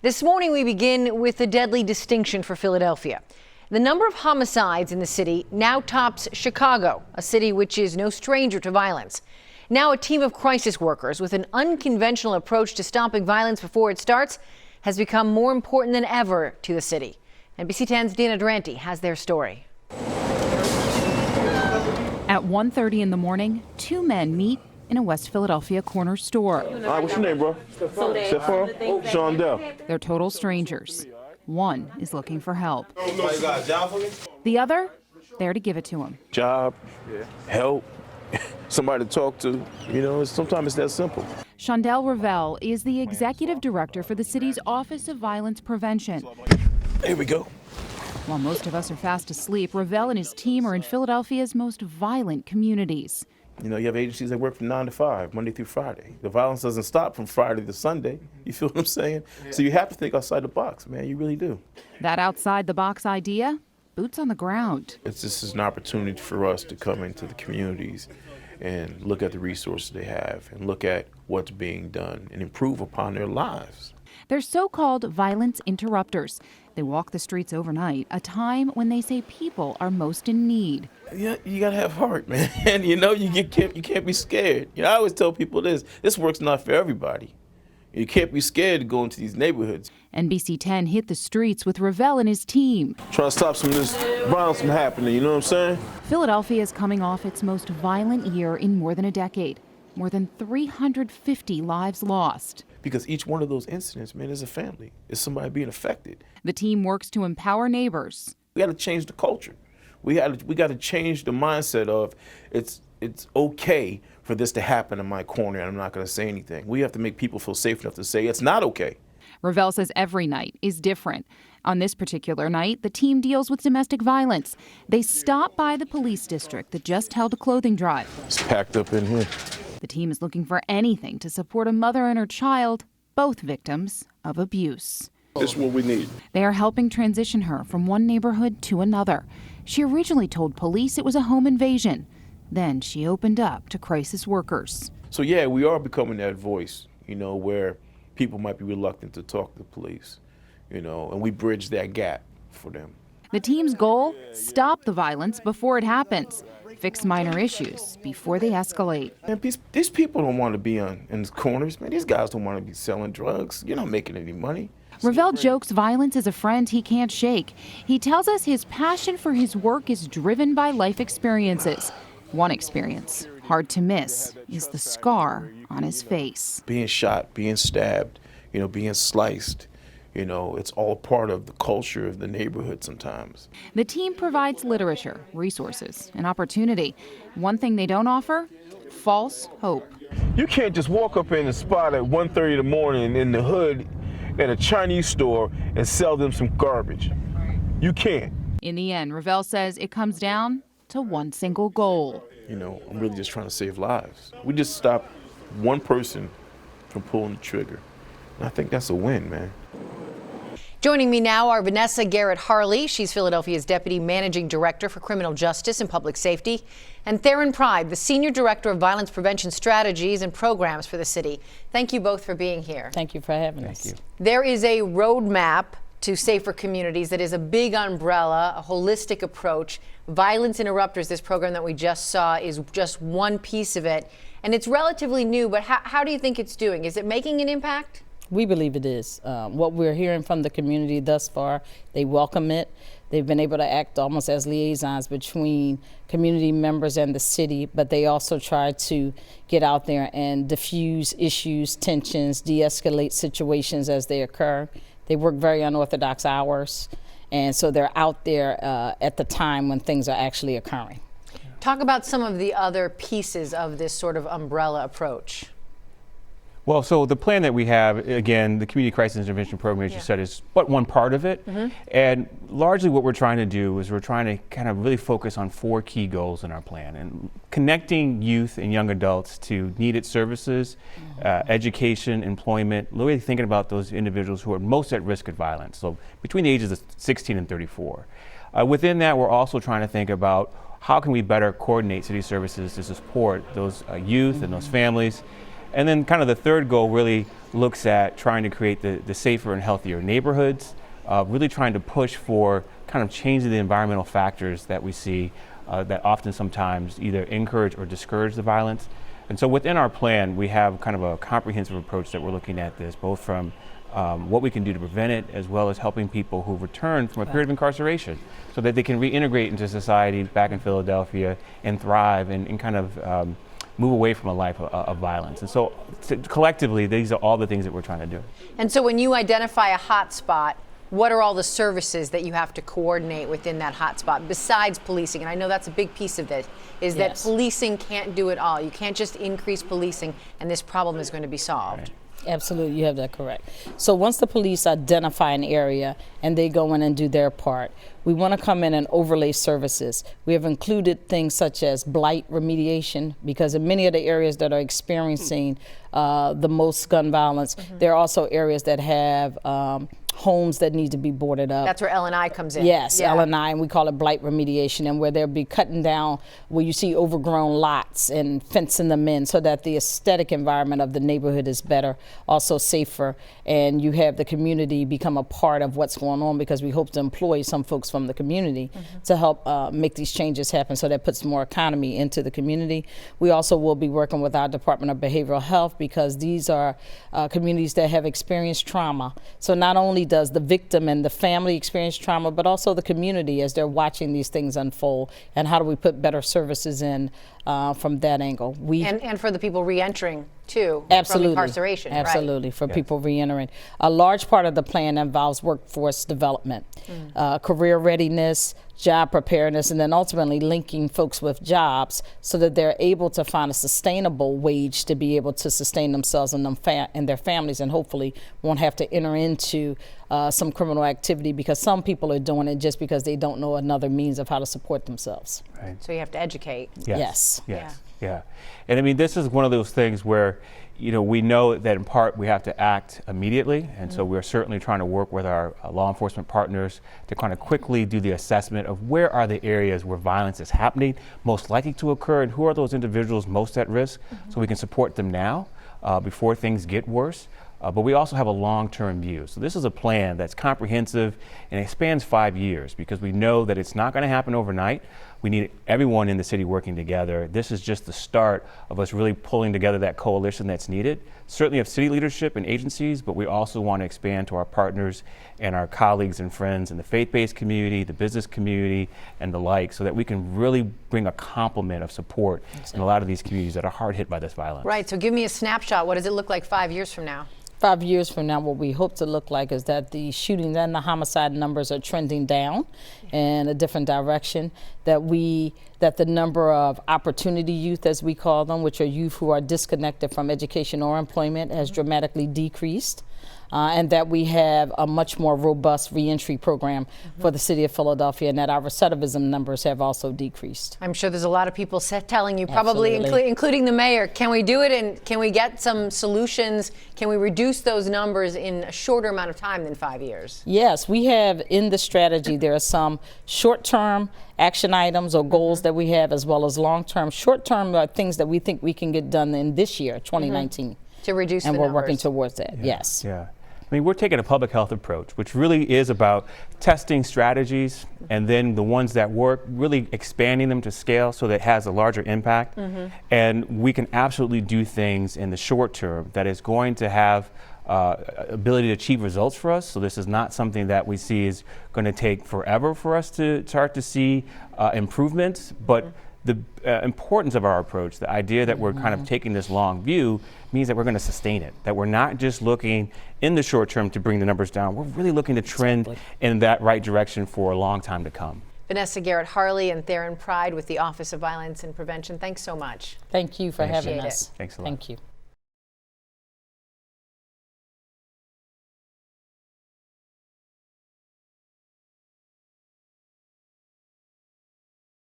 This morning we begin with a deadly distinction for Philadelphia. The number of homicides in the city now tops Chicago, a city which is no stranger to violence. Now a team of crisis workers with an unconventional approach to stopping violence before it starts has become more important than ever to the city. NBC10's Dina Durante has their story. At 1:30 in the morning, two men meet in a West Philadelphia corner store. All right, what's your name, bro? Shondell. They're total strangers. One is looking for help. The other, there to give it to him. Job, help, somebody to talk to. You know, sometimes it's that simple. Shondell Revell is the executive director for the city's Office of Violence Prevention. Here we go. While most of us are fast asleep, Revell and his team are in Philadelphia's most violent communities. You know, you have agencies that work from 9 to 5, Monday through Friday. The violence doesn't stop from Friday to Sunday. You feel what I'm saying? So you have to think outside the box, man. You really do. That outside the box idea, boots on the ground. This is an opportunity for us to come into the communities and look at the resources they have and look at what's being done and improve upon their lives. They're so-called violence interrupters. They walk the streets overnight, a time when they say people are most in need. Yeah, you gotta have heart, man. And you know, you can't be scared. You know, I always tell people this work's not for everybody. You can't be scared to go into these neighborhoods. NBC10 hit the streets with Revell and his team. Try to stop some of this violence from happening, you know what I'm saying? Philadelphia is coming off its most violent year in more than a decade. More than 350 lives lost. Because each one of those incidents, man, is a family. It's somebody being affected. The team works to empower neighbors. We got to change the culture. We got to change the mindset of it's okay for this to happen in my corner and I'm not going to say anything. We have to make people feel safe enough to say it's not okay. Revell says every night is different. On this particular night, the team deals with domestic violence. They stop by the police district that just held a clothing drive. It's packed up in here. The team is looking for anything to support a mother and her child, both victims of abuse. This is what we need. They are helping transition her from one neighborhood to another. She originally told police it was a home invasion. Then she opened up to crisis workers. So yeah, we are becoming that voice, you know, where people might be reluctant to talk to police, you know, and we bridge that gap for them. The team's goal, stop the violence before it happens. Fix minor issues before they escalate. Man, these people don't want to be in the corners, man. These guys don't want to be selling drugs. You're not making any money. Revell jokes violence is a friend he can't shake. He tells us his passion for his work is driven by life experiences. One experience, hard to miss, is the scar on his face. Being shot, being stabbed, you know, being sliced. You know, it's all part of the culture of the neighborhood sometimes. The team provides literature, resources, and opportunity. One thing they don't offer, false hope. You can't just walk up in the spot at 1:30 in the morning in the hood at a Chinese store and sell them some garbage. You can't. In the end, Revell says it comes down to one single goal. You know, I'm really just trying to save lives. We just stop one person from pulling the trigger. And I think that's a win, man. Joining me now are VANESSA HARLEY. She's Philadelphia's Deputy Managing Director for Criminal Justice and Public Safety, and THERON, the Senior Director of Violence Prevention Strategies and Programs for the city. Thank you both for being here. Thank you for having us. Thank you. There is a roadmap to safer communities that is a big umbrella, a holistic approach. Violence Interrupters, this program that we just saw, is just one piece of it. And it's relatively new, but how do you think it's doing? Is it making an impact? We believe it is. What we're hearing from the community thus far, they welcome it. They've been able to act almost as liaisons between community members and the city, but they also try to get out there and diffuse issues, tensions, de-escalate situations as they occur. They work very unorthodox hours, and so they're out there at the time when things are actually occurring. Talk about some of the other pieces of this sort of umbrella approach. Well, so the plan that we have, again, the Community Crisis Intervention Program, as you said, is but one part of it. And largely what we're trying to do is we're trying to kind of really focus on 4 key goals in our plan. And connecting youth and young adults to needed services, education, employment, really thinking about those individuals who are most at risk of violence, so between the ages of 16 and 34. Within that, we're also trying to think about how can we better coordinate city services to support those youth and those families. And then kind of the third goal really looks at trying to create the safer and healthier neighborhoods, really trying to push for kind of changing the environmental factors that we see that often sometimes either encourage or discourage the violence. And so within our plan, we have kind of a comprehensive approach that we're looking at this, both from what we can do to prevent it, as well as helping people who return from a period of incarceration so that they can reintegrate into society back in Philadelphia and thrive and kind of move away from a life of violence. And so collectively, these are all the things that we're trying to do. And so when you identify a hot spot, what are all the services that you have to coordinate within that hotspot besides policing? And I know that's a big piece of this, is that policing can't do it all. You can't just increase policing and this problem is going to be solved. Right. Absolutely, you have that correct. So once the police identify an area and they go in and do their part, we want to come in and overlay services. We have included things such as blight remediation, because in many of the areas that are experiencing the most gun violence, there are also areas that have homes that need to be boarded up. That's where L&I comes in. Yes, L&I, and we call it blight remediation, and where they'll be cutting down where you see overgrown lots and fencing them in so that the aesthetic environment of the neighborhood is better, also safer, and you have the community become a part of what's going on, because we hope to employ some folks from the community to help make these changes happen, so that puts more economy into the community. We also will be working with our Department of Behavioral Health, because these are communities that have experienced trauma. So not only does the victim and the family experience trauma, but also the community as they're watching these things unfold, and how do we put better services in from that angle. And for the people re-entering too, absolutely, from incarceration. Absolutely, right. for people re-entering. A large part of the plan involves workforce development, career readiness, job preparedness, and then ultimately linking folks with jobs so that they're able to find a sustainable wage to be able to sustain themselves and their families, and hopefully won't have to enter into some criminal activity, because some people are doing it just because they don't know another means of how to support themselves. Right. So you have to educate. Yes. Yeah. And I mean, this is one of those things where, we know that in part we have to act immediately, and so we're certainly trying to work with our law enforcement partners to kind of quickly do the assessment of where are the areas where violence is happening, most likely to occur, and who are those individuals most at risk, so we can support them now before things get worse. But we also have a long-term view. So this is a plan that's comprehensive, and it spans 5 years, because we know that it's not going to happen overnight. We need everyone in the city working together. This is just the start of us really pulling together that coalition that's needed. Certainly of city leadership and agencies, but we also want to expand to our partners and our colleagues and friends in the faith-based community, the business community, and the like, so that we can really bring a complement of support in a lot of these communities that are hard hit by this violence. Right, so give me a snapshot. What does it look like 5 years from now? 5 years from now, what we hope to look like is that the shootings and the homicide numbers are trending down in a different direction, that the number of opportunity youth, as we call them, which are youth who are disconnected from education or employment, has dramatically decreased. And that we have a much more robust reentry program for the city of Philadelphia, and that our recidivism numbers have also decreased. I'm sure there's a lot of people telling you, probably including the mayor, can we do it, and can we get some solutions? Can we reduce those numbers in a shorter amount of time than 5 years? Yes, we have in the strategy, there are some short-term action items or goals that we have, as well as long-term. Short-term are things that we think we can get done in this year, 2019. To reduce the numbers. And we're working towards that, yes. Yeah. I mean, we're taking a public health approach, which really is about testing strategies, and then the ones that work, really expanding them to scale so that it has a larger impact. And we can absolutely do things in the short term that is going to have ability to achieve results for us. So this is not something that we see is going to take forever for us to start to see improvements, but the importance of our approach, the idea that we're kind of taking this long view, means that we're going to sustain it, that we're not just looking in the short term to bring the numbers down, we're really looking to trend in that right direction for a long time to come. VANESSA, Garrett, HARLEY, and THERON Pride with the Office of Violence and Prevention, thanks so much. Thank you for having us. Appreciate it. Thanks a lot. Thank you.